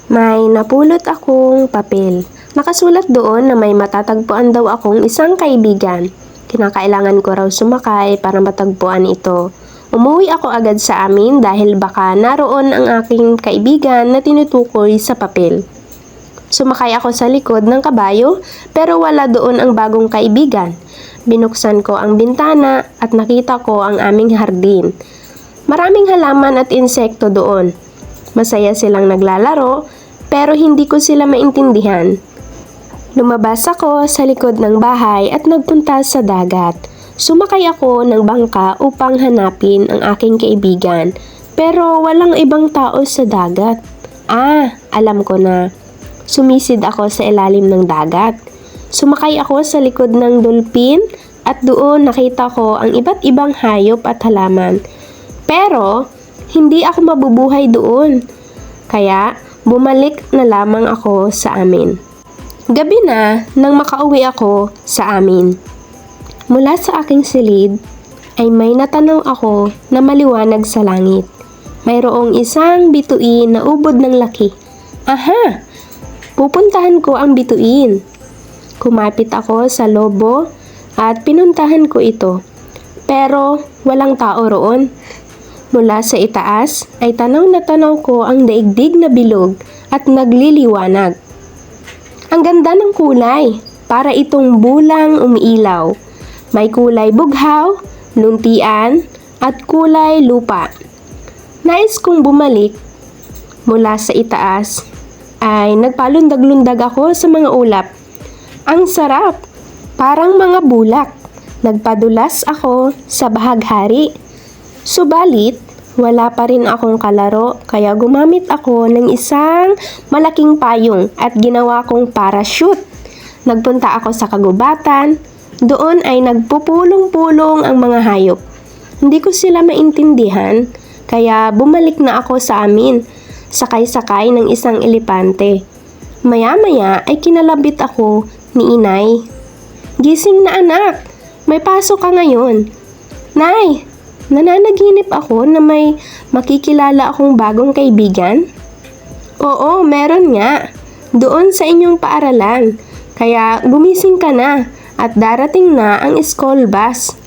May napulot akong papel. Nakasulat doon na may matatagpuan daw akong isang kaibigan. Kinakailangan ko raw sumakay para matagpuan ito. Umuwi ako agad sa amin dahil baka naroon ang aking kaibigan na tinutukoy sa papel. Sumakay ako sa likod ng kabayo pero wala doon ang bagong kaibigan. Binuksan ko ang bintana at nakita ko ang aming hardin. Maraming halaman at insekto doon. Masaya silang naglalaro pero hindi ko sila maintindihan. Lumabas ako sa likod ng bahay at nagpunta sa dagat. Sumakay ako ng bangka upang hanapin ang aking kaibigan pero walang ibang tao sa dagat. Alam ko na. Sumisid ako sa ilalim ng dagat. Sumakay ako sa likod ng dolphin at doon nakita ko ang iba't ibang hayop at halaman. Pero hindi ako mabubuhay doon. Kaya bumalik na lamang ako sa amin. Gabi na nang makauwi ako sa amin. Mula sa aking silid ay may natanaw ako na maliwanag sa langit. Mayroong isang bituin na ubod ng laki. Pupuntahan ko ang bituin. Kumapit ako sa lobo at pinuntahan ko ito. Pero walang tao roon. Mula sa itaas ay tanaw na tanaw ko ang daigdig na bilog at nagliliwanag. Ang ganda ng kulay, para itong bulang umiilaw. May kulay bughaw, luntian, at kulay lupa. Nais kong bumalik. Mula sa itaas ay nagpalundag-lundag ako sa mga ulap. Ang sarap! Parang mga bulak. Nagpadulas ako sa bahaghari. Subalit, wala pa rin akong kalaro kaya gumamit ako ng isang malaking payong at ginawa kong parachute. Nagpunta ako sa kagubatan. Doon ay nagpupulong-pulong ang mga hayop. Hindi ko sila maintindihan kaya bumalik na ako sa amin. Sakay-sakay ng isang elepante. Maya-maya ay kinalabit ako ni inay. Gising na anak, may pasok ka ngayon. Nay, nananaginip ako na may makikilala akong bagong kaibigan. Oo, meron nga. Doon sa inyong paaralan. Kaya gumising ka na at darating na ang school bus.